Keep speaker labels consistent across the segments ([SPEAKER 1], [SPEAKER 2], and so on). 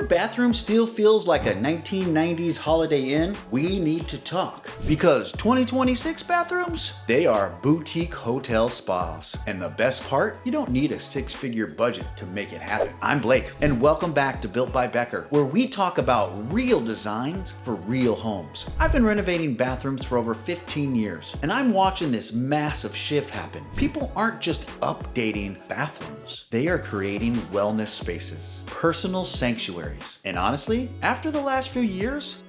[SPEAKER 1] your bathroom still feels like a 1990s Holiday Inn, we need to talk. Because 2026 bathrooms, they are boutique hotel spas. And the best part, you don't need a six-figure budget to make it happen. I'm Blake, and welcome back to Built by Becker, where we talk about real designs for real homes. I've been renovating bathrooms for over 15 years, and I'm watching this massive shift happen. People aren't just updating bathrooms, they are creating wellness spaces, personal sanctuaries. And honestly, after the last few years,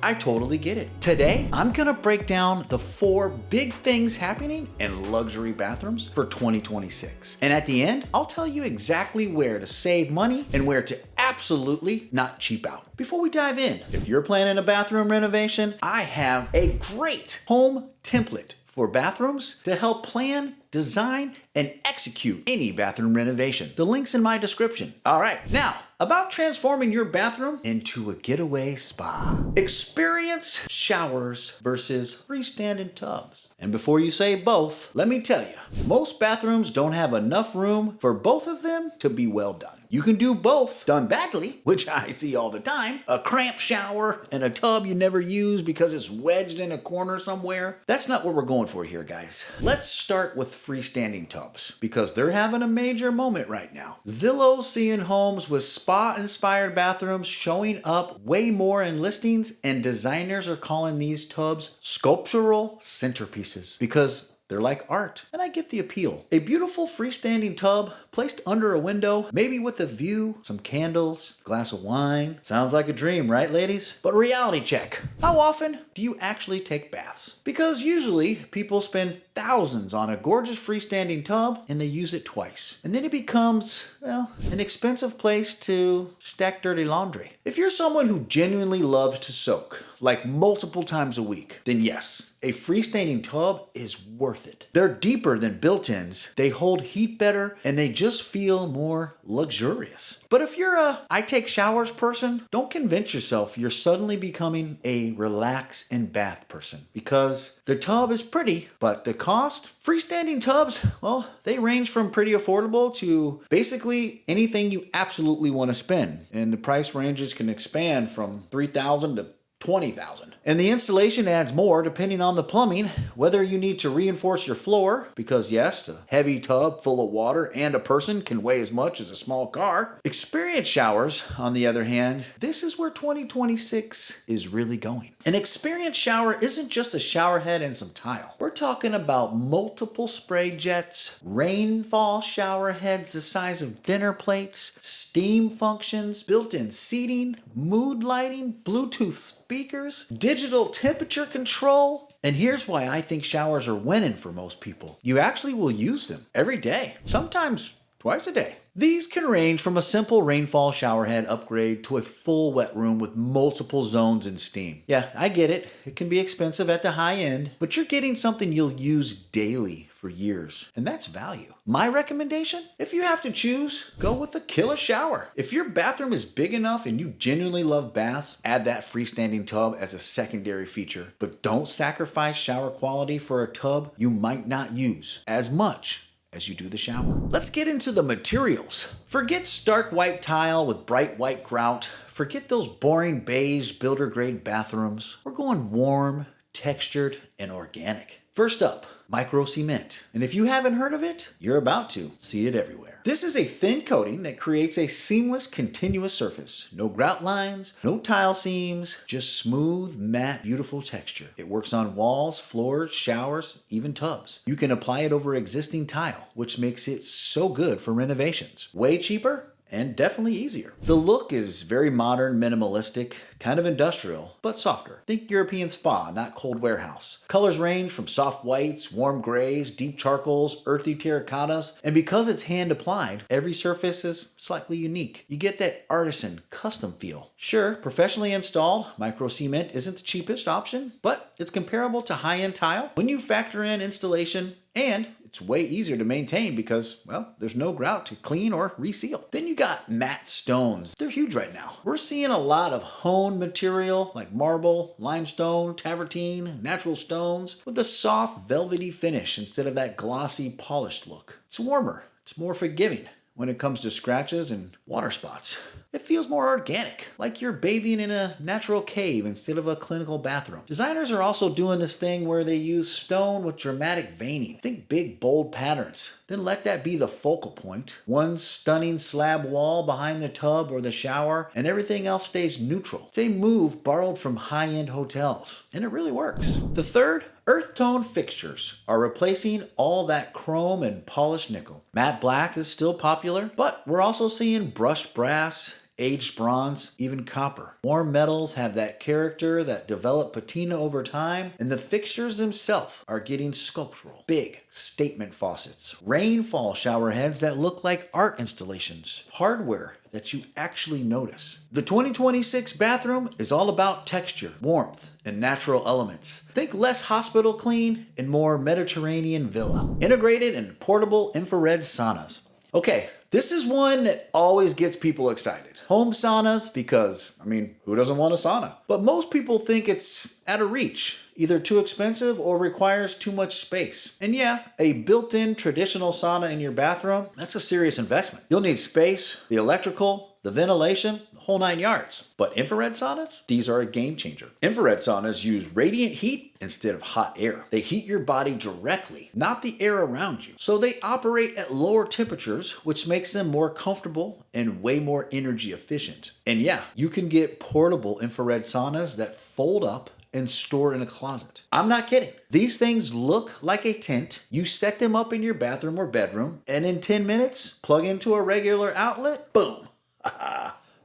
[SPEAKER 1] I totally get it. Today, I'm gonna break down the 4 big things happening in luxury bathrooms for 2026. And at the end, I'll tell you exactly where to save money and where to absolutely not cheap out. Before we dive in, if you're planning a bathroom renovation, I have a great home template for bathrooms to help plan, design, and execute any bathroom renovation. The link's in my description. All right, now, about transforming your bathroom into a getaway spa. Experience showers versus freestanding tubs. And before you say both, let me tell you, most bathrooms don't have enough room for both of them to be well done. You can do both done badly, which I see all the time. A cramped shower and a tub you never use because it's wedged in a corner somewhere. That's not what we're going for here, guys. Let's start with freestanding tubs because they're having a major moment right now. Zillow's seeing homes with spa-inspired bathrooms showing up way more in listings, and designers are calling these tubs sculptural centerpieces because they're like art, and I get the appeal. A beautiful freestanding tub placed under a window, maybe with a view, some candles, glass of wine. Sounds like a dream, right, ladies? But reality check. How often do you actually take baths? Because usually people spend thousands on a gorgeous freestanding tub and they use it twice. And then it becomes, well, an expensive place to stack dirty laundry. If you're someone who genuinely loves to soak, like multiple times a week, then yes, a freestanding tub is worth it. They're deeper than built-ins, they hold heat better, and they just feel more luxurious. But if you're a I take showers person, don't convince yourself you're suddenly becoming a relax and bath person, because the tub is pretty, but the cost? Freestanding tubs, well, they range from pretty affordable to basically anything you absolutely want to spend, and the price ranges can expand from $3,000 to $20,000. And the installation adds more depending on the plumbing, whether you need to reinforce your floor, because yes, a heavy tub full of water and a person can weigh as much as a small car. Experienced showers, on the other hand, this is where 2026 is really going. An experienced shower isn't just a shower head and some tile. We're talking about multiple spray jets, rainfall shower heads the size of dinner plates, steam functions, built-in seating, mood lighting, Bluetooth speakers, digital temperature control. And here's why I think showers are winning for most people. You actually will use them every day, sometimes twice a day. These can range from a simple rainfall showerhead upgrade to a full wet room with multiple zones and steam. Yeah, I get it. It can be expensive at the high end, but you're getting something you'll use daily for years, and that's value. My recommendation? If you have to choose, go with a killer shower. If your bathroom is big enough and you genuinely love baths, add that freestanding tub as a secondary feature. But don't sacrifice shower quality for a tub you might not use as much as you do the shower. Let's get into the materials. Forget stark white tile with bright white grout. Forget those boring beige builder grade bathrooms. We're going warm, textured, and organic. First up, microcement. And if you haven't heard of it, you're about to see it everywhere. This is a thin coating that creates a seamless, continuous surface. No grout lines, no tile seams, just smooth, matte, beautiful texture. It works on walls, floors, showers, even tubs. You can apply it over existing tile, which makes it so good for renovations. Way cheaper and definitely easier. The look is very modern, minimalistic, kind of industrial, but softer. Think European spa, not cold warehouse. Colors range from soft whites, warm grays, deep charcoals, earthy terracottas, and because it's hand applied, every surface is slightly unique. You get that artisan, custom feel. Sure, professionally installed, microcement isn't the cheapest option, but it's comparable to high-end tile when you factor in installation, and it's way easier to maintain because, well, there's no grout to clean or reseal. Then you got matte stones. They're huge right now. We're seeing a lot of honed material like marble, limestone, travertine, natural stones with a soft velvety finish instead of that glossy polished look. It's warmer. It's more forgiving when it comes to scratches and water spots. It feels more organic, like you're bathing in a natural cave instead of a clinical bathroom. Designers are also doing this thing where they use stone with dramatic veining. Think big, bold patterns. Then let that be the focal point. One stunning slab wall behind the tub or the shower, and everything else stays neutral. It's a move borrowed from high-end hotels, and it really works. The third, earth tone fixtures are replacing all that chrome and polished nickel. Matte black is still popular, but we're also seeing brushed brass, aged bronze, even copper. Warm metals have that character that develop patina over time, and the fixtures themselves are getting sculptural. Big statement faucets, rainfall shower heads that look like art installations, hardware that you actually notice. The 2026 bathroom is all about texture, warmth, and natural elements. Think less hospital clean and more Mediterranean villa. Integrated and portable infrared saunas. Okay, this is one that always gets people excited. Home saunas, because, who doesn't want a sauna? But most people think it's out of reach, either too expensive or requires too much space. And yeah, a built-in traditional sauna in your bathroom, that's a serious investment. You'll need space, the electrical, the ventilation, the whole 9 yards. But infrared saunas? These are a game changer. Infrared saunas use radiant heat instead of hot air. They heat your body directly, not the air around you. So they operate at lower temperatures, which makes them more comfortable and way more energy efficient. And yeah, you can get portable infrared saunas that fold up and store in a closet. I'm not kidding. These things look like a tent. You set them up in your bathroom or bedroom, and in 10 minutes, plug into a regular outlet, boom.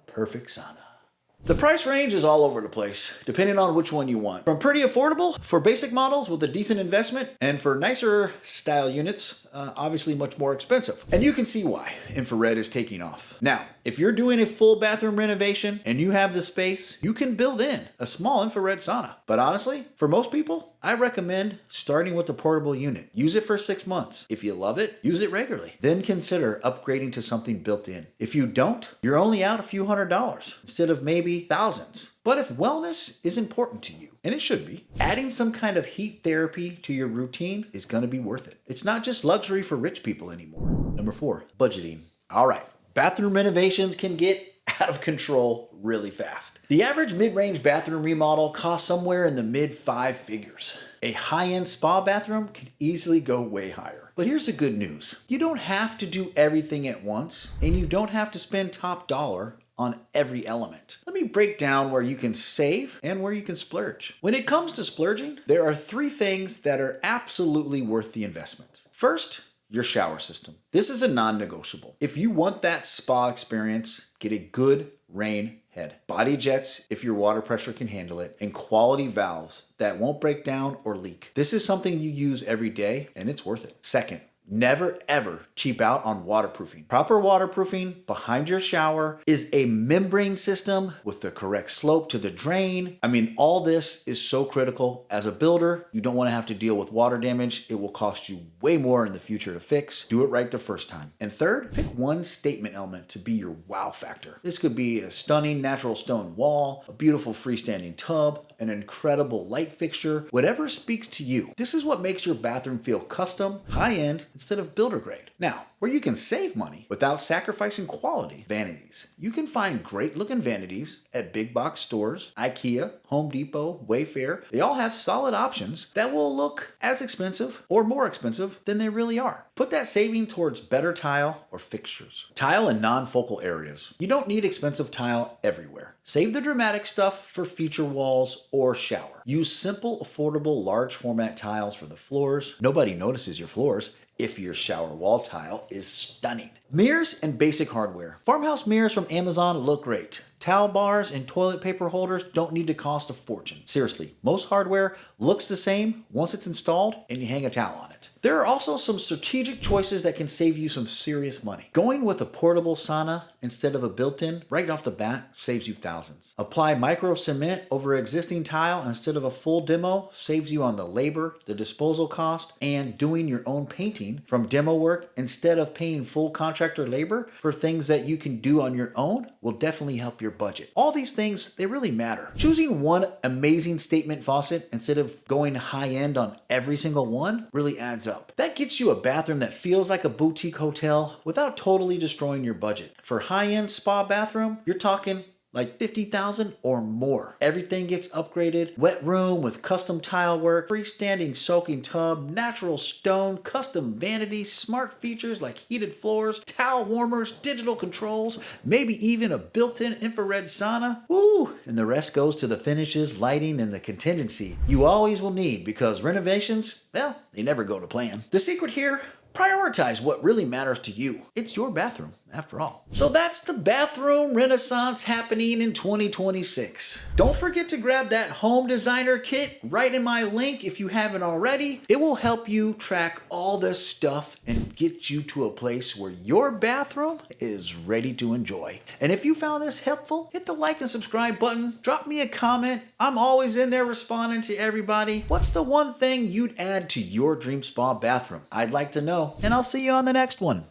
[SPEAKER 1] Perfect sauna. The price range is all over the place, depending on which one you want. From pretty affordable for basic models with a decent investment, and for nicer style units, obviously much more expensive. And you can see why infrared is taking off. Now, if you're doing a full bathroom renovation and you have the space, you can build in a small infrared sauna. But honestly, for most people, I recommend starting with the portable unit. Use it for 6 months. If you love it, use it regularly. Then consider upgrading to something built in. If you don't, you're only out a few $100s instead of maybe thousands. But if wellness is important to you, and it should be, adding some kind of heat therapy to your routine is going to be worth it. It's not just luxury for rich people anymore. Number 4, budgeting. All right, bathroom renovations can get out of control really fast. The average mid-range bathroom remodel costs somewhere in the mid-5 figures. A high-end spa bathroom can easily go way higher. But here's the good news. You don't have to do everything at once, and you don't have to spend top dollar on every element. Let me break down where you can save and where you can splurge. When it comes to splurging, there are 3 things that are absolutely worth the investment. First, your shower system. This is a non-negotiable. If you want that spa experience, get a good rain head. Body jets if your water pressure can handle it, and quality valves that won't break down or leak. This is something you use every day, and it's worth it. Second, never ever cheap out on waterproofing. Proper waterproofing behind your shower is a membrane system with the correct slope to the drain. All this is so critical. As a builder, you don't want to have to deal with water damage. It will cost you way more in the future to fix. Do it right the first time. And third, pick one statement element to be your wow factor. This could be a stunning natural stone wall, a beautiful freestanding tub, an incredible light fixture, whatever speaks to you. This is what makes your bathroom feel custom, high-end, instead of builder grade. Now, where you can save money without sacrificing quality, vanities. You can find great looking vanities at big box stores, IKEA, Home Depot, Wayfair. They all have solid options that will look as expensive or more expensive than they really are. Put that saving towards better tile or fixtures. Tile in non-focal areas. You don't need expensive tile everywhere. Save the dramatic stuff for feature walls or shower. Use simple, affordable, large format tiles for the floors. Nobody notices your floors if your shower wall tile is stunning. Mirrors and basic hardware. Farmhouse mirrors from Amazon look great. Towel bars and toilet paper holders don't need to cost a fortune. Seriously, most hardware looks the same once it's installed and you hang a towel on it. There are also some strategic choices that can save you some serious money. Going with a portable sauna instead of a built-in right off the bat saves you thousands. Apply microcement over existing tile instead of a full demo saves you on the labor, the disposal cost, and doing your own painting from demo work instead of paying full contractor labor for things that you can do on your own will definitely help your budget. All these things, they really matter. Choosing one amazing statement faucet instead of going high end on every single one really adds up. That gets you a bathroom that feels like a boutique hotel without totally destroying your budget. For high-end spa bathroom, you're talking like $50,000 or more. Everything gets upgraded. Wet room with custom tile work, freestanding soaking tub, natural stone, custom vanity, smart features like heated floors, towel warmers, digital controls, maybe even a built-in infrared sauna. Woo! And the rest goes to the finishes, lighting, and the contingency you always will need, because renovations, well, they never go to plan. The secret here: prioritize what really matters to you. It's your bathroom, after all. So that's the bathroom renaissance happening in 2026. Don't forget to grab that home designer kit right in my link if you haven't already. It will help you track all this stuff and get you to a place where your bathroom is ready to enjoy. And if you found this helpful, hit the like and subscribe button. Drop me a comment. I'm always in there responding to everybody. What's the one thing you'd add to your dream spa bathroom? I'd like to know. And I'll see you on the next one.